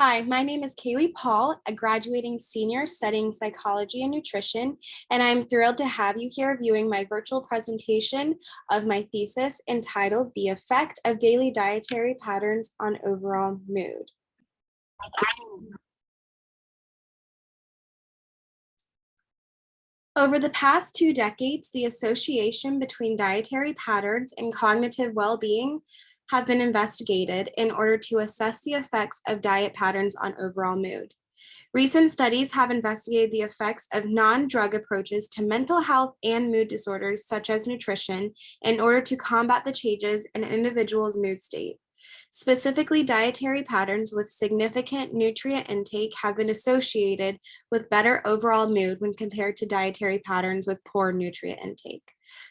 Hi, my name is Kaleigh Paul, a graduating senior studying psychology and nutrition, and I'm thrilled to have you here viewing my virtual presentation of my thesis entitled The Effect of Daily Dietary Patterns on Overall Mood. Over the past 2 decades, the association between dietary patterns and cognitive well-being have been investigated in order to assess the effects of diet patterns on overall mood. Recent studies have investigated the effects of non-drug approaches to mental health and mood disorders, such as nutrition, in order to combat the changes in an individual's mood state. Specifically, dietary patterns with significant nutrient intake have been associated with better overall mood when compared to dietary patterns with poor nutrient intake.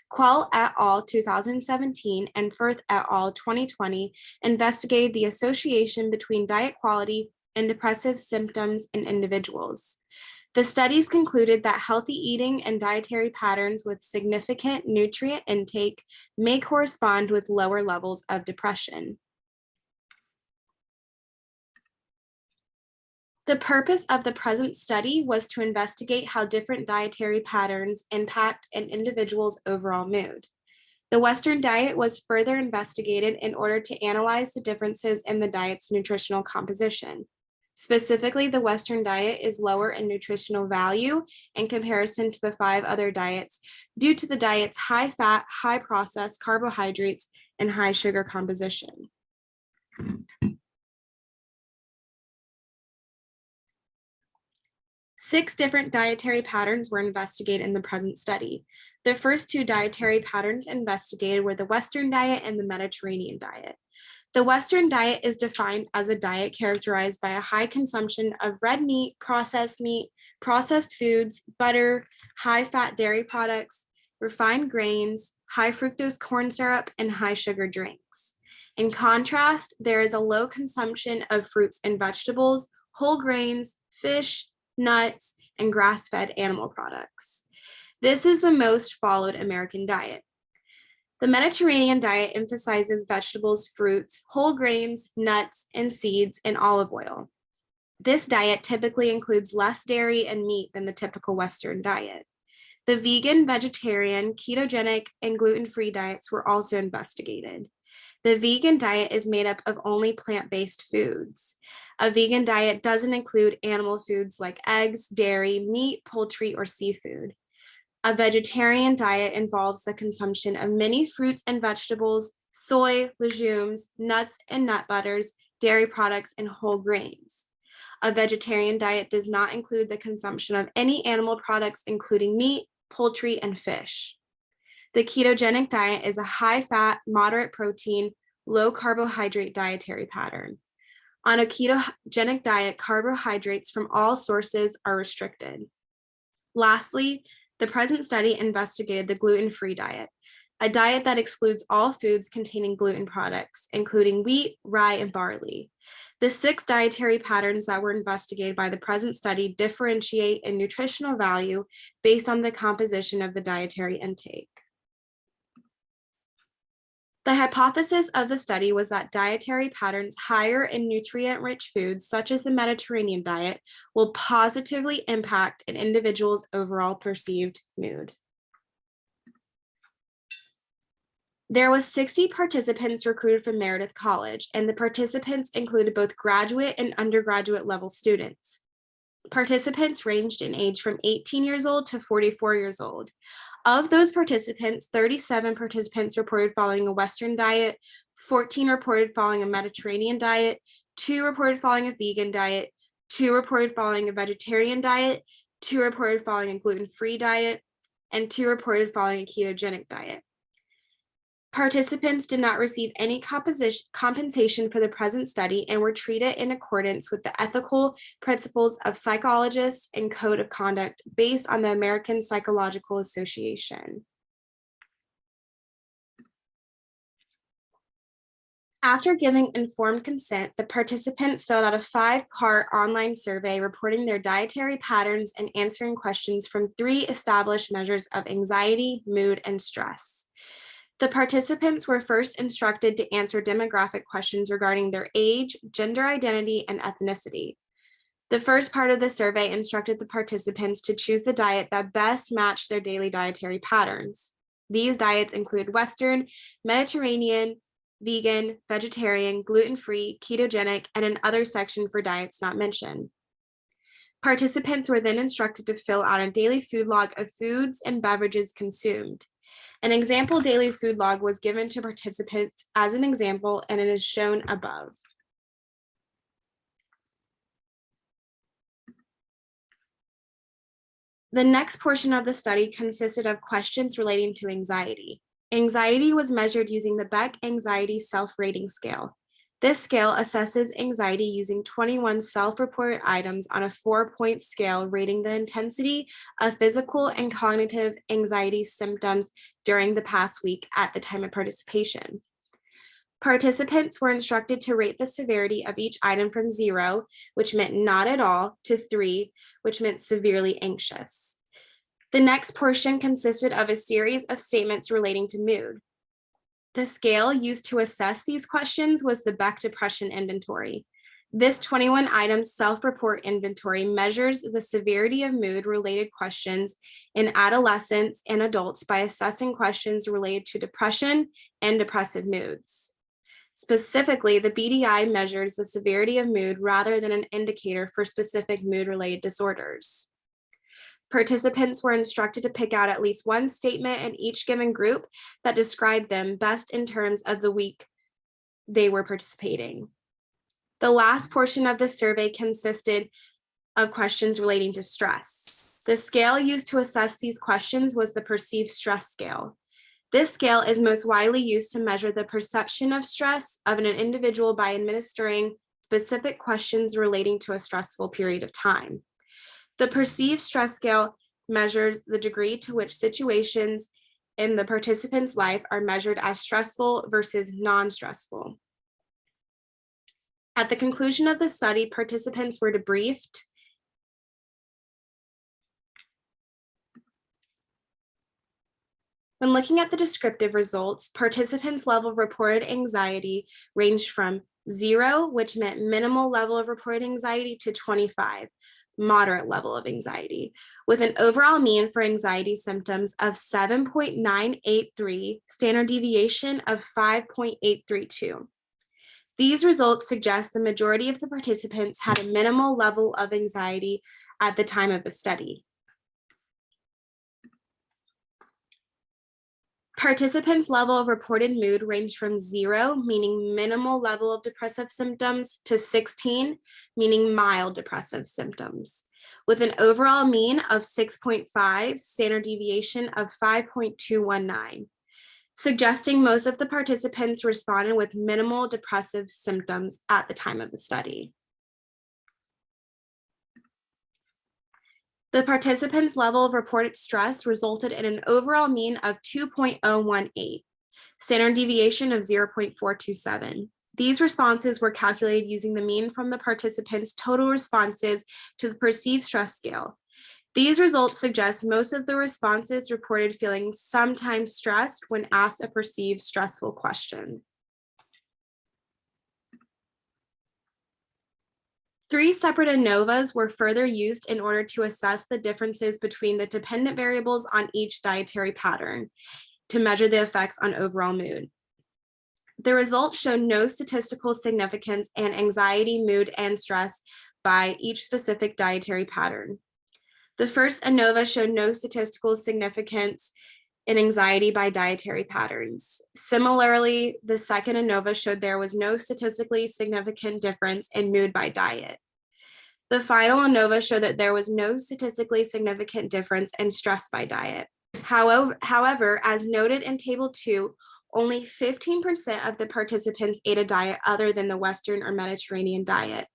Quell et al. 2017 and Firth et al. 2020 investigated the association between diet quality and depressive symptoms in individuals. The studies concluded that healthy eating and dietary patterns with significant nutrient intake may correspond with lower levels of depression. The purpose of the present study was to investigate how different dietary patterns impact an individual's overall mood. The Western diet was further investigated in order to analyze the differences in the diet's nutritional composition. Specifically, the Western diet is lower in nutritional value in comparison to the 5 other diets due to the diet's high fat, high processed carbohydrates, and high sugar composition. 6 different dietary patterns were investigated in the present study. The first 2 dietary patterns investigated were the Western diet and the Mediterranean diet. The Western diet is defined as a diet characterized by a high consumption of red meat, processed foods, butter, high-fat dairy products, refined grains, high fructose corn syrup, and high sugar drinks. In contrast, there is a low consumption of fruits and vegetables, whole grains, fish, nuts, and grass-fed animal products. This is the most followed American diet. The Mediterranean diet emphasizes vegetables, fruits, whole grains, nuts, and seeds, and olive oil. This diet typically includes less dairy and meat than the typical Western diet. The vegan, vegetarian, ketogenic, and gluten-free diets were also investigated. The vegan diet is made up of only plant-based foods. A vegan diet doesn't include animal foods like eggs, dairy, meat, poultry, or seafood. A vegetarian diet involves the consumption of many fruits and vegetables, soy, legumes, nuts and nut butters, dairy products, and whole grains. A vegetarian diet does not include the consumption of any animal products, including meat, poultry, and fish. The ketogenic diet is a high-fat, moderate protein, low carbohydrate dietary pattern. On a ketogenic diet, carbohydrates from all sources are restricted. Lastly, the present study investigated the gluten-free diet, a diet that excludes all foods containing gluten products, including wheat, rye, and barley. The 6 dietary patterns that were investigated by the present study differentiate in nutritional value based on the composition of the dietary intake. The hypothesis of the study was that dietary patterns higher in nutrient-rich foods, such as the Mediterranean diet, will positively impact an individual's overall perceived mood. There was 60 participants recruited from Meredith College, and the participants included both graduate and undergraduate level students. Participants ranged in age from 18 years old to 44 years old. Of those participants, 37 participants reported following a Western diet, 14 reported following a Mediterranean diet, 2 reported following a vegan diet, 2 reported following a vegetarian diet, 2 reported following a gluten-free diet, and 2 reported following a ketogenic diet. Participants did not receive any compensation for the present study and were treated in accordance with the ethical principles of psychologists and code of conduct based on the American Psychological Association. After giving informed consent, the participants filled out a 5-part online survey reporting their dietary patterns and answering questions from 3 established measures of anxiety, mood, and stress. The participants were first instructed to answer demographic questions regarding their age, gender identity, and ethnicity. The first part of the survey instructed the participants to choose the diet that best matched their daily dietary patterns. These diets include Western, Mediterranean, vegan, vegetarian, gluten-free, ketogenic, and an other section for diets not mentioned. Participants were then instructed to fill out a daily food log of foods and beverages consumed. An example daily food log was given to participants as an example, and it is shown above. The next portion of the study consisted of questions relating to anxiety. Anxiety was measured using the Beck Anxiety Self-Rating Scale. This scale assesses anxiety using 21 self-reported items on a 4-point scale, rating the intensity of physical and cognitive anxiety symptoms during the past week at the time of participation. Participants were instructed to rate the severity of each item from 0, which meant not at all, to 3, which meant severely anxious. The next portion consisted of a series of statements relating to mood. The scale used to assess these questions was the Bec Depression Inventory. This 21-item self-report inventory measures the severity of mood-related questions in adolescents and adults by assessing questions related to depression and depressive moods. Specifically, the BDI measures the severity of mood rather than an indicator for specific mood-related disorders. Participants were instructed to pick out at least one statement in each given group that described them best in terms of the week they were participating. The last portion of the survey consisted of questions relating to stress. The scale used to assess these questions was the perceived stress scale. This scale is most widely used to measure the perception of stress of an individual by administering specific questions relating to a stressful period of time. The perceived stress scale measures the degree to which situations in the participant's life are measured as stressful versus non-stressful. At the conclusion of the study, participants were debriefed. When looking at the descriptive results, participants' level of reported anxiety ranged from 0, which meant minimal level of reported anxiety, to 25, moderate level of anxiety, with an overall mean for anxiety symptoms of 7.983, standard deviation of 5.832. These results suggest the majority of the participants had a minimal level of anxiety at the time of the study. Participants' level of reported mood ranged from 0, meaning minimal level of depressive symptoms, to 16, meaning mild depressive symptoms, with an overall mean of 6.5, standard deviation of 5.219, suggesting most of the participants responded with minimal depressive symptoms at the time of the study. The participants' level of reported stress resulted in an overall mean of 2.018, standard deviation of 0.427. These responses were calculated using the mean from the participants' total responses to the perceived stress scale. These results suggest most of the responses reported feeling sometimes stressed when asked a perceived stressful question. 3 separate ANOVAs were further used in order to assess the differences between the dependent variables on each dietary pattern to measure the effects on overall mood. The results showed no statistical significance in anxiety, mood, and stress by each specific dietary pattern. The first ANOVA showed no statistical significance in anxiety by dietary patterns. Similarly, the second ANOVA showed there was no statistically significant difference in mood by diet. The final ANOVA showed that there was no statistically significant difference in stress by diet. However, as noted in Table 2, only 15% of the participants ate a diet other than the Western or Mediterranean diet.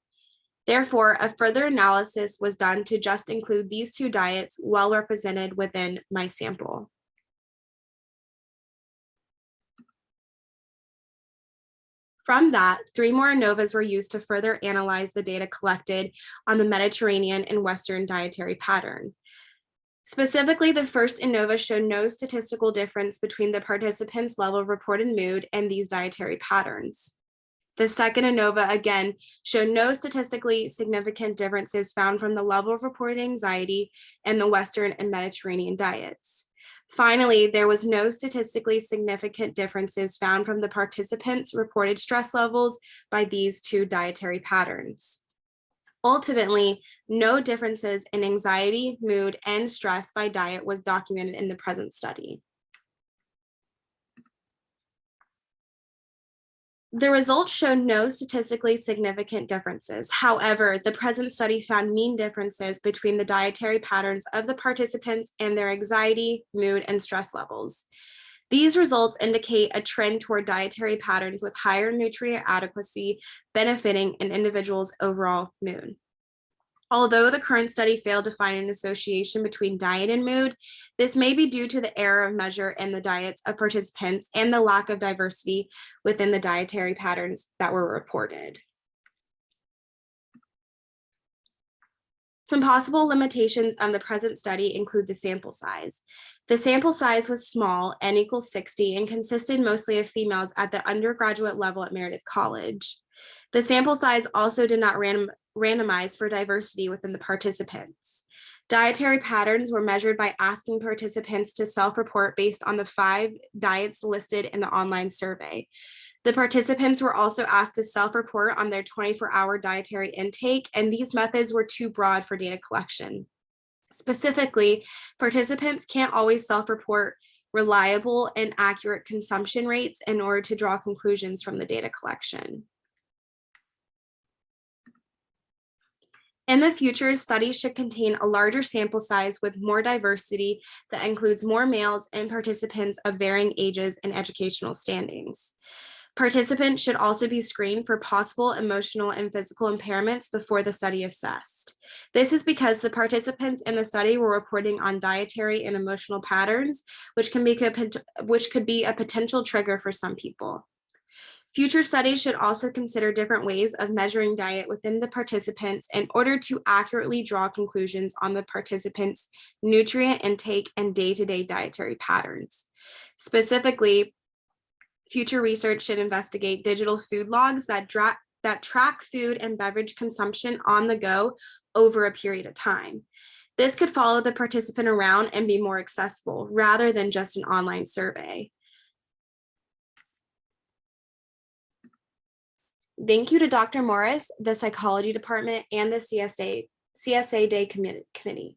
Therefore, a further analysis was done to just include these 2 diets well represented within my sample. From that, 3 more ANOVAs were used to further analyze the data collected on the Mediterranean and Western dietary pattern. Specifically, the first ANOVA showed no statistical difference between the participants' level of reported mood and these dietary patterns. The second ANOVA, again, showed no statistically significant differences found from the level of reported anxiety and the Western and Mediterranean diets. Finally, there was no statistically significant differences found from the participants' reported stress levels by these two dietary patterns. Ultimately, no differences in anxiety, mood, and stress by diet was documented in the present study. The results showed no statistically significant differences. However, the present study found mean differences between the dietary patterns of the participants and their anxiety, mood, and stress levels. These results indicate a trend toward dietary patterns with higher nutrient adequacy benefiting an individual's overall mood. Although the current study failed to find an association between diet and mood, this may be due to the error of measure in the diets of participants and the lack of diversity within the dietary patterns that were reported. Some possible limitations on the present study include the sample size. The sample size was small, n equals 60, and consisted mostly of females at the undergraduate level at Meredith College. The sample size also did not randomize for diversity within the participants. Dietary patterns were measured by asking participants to self-report based on the 5 diets listed in the online survey. The participants were also asked to self-report on their 24-hour dietary intake, and these methods were too broad for data collection. Specifically, participants can't always self-report reliable and accurate consumption rates in order to draw conclusions from the data collection. In the future, studies should contain a larger sample size with more diversity that includes more males and participants of varying ages and educational standings. Participants should also be screened for possible emotional and physical impairments before the study assessed. This is because the participants in the study were reporting on dietary and emotional patterns, which could be a potential trigger for some people. Future studies should also consider different ways of measuring diet within the participants in order to accurately draw conclusions on the participants' nutrient intake and day-to-day dietary patterns. Specifically, future research should investigate digital food logs that track food and beverage consumption on the go over a period of time. This could follow the participant around and be more accessible rather than just an online survey. Thank you to Dr. Morris, the psychology department, and the CSA Day Committee.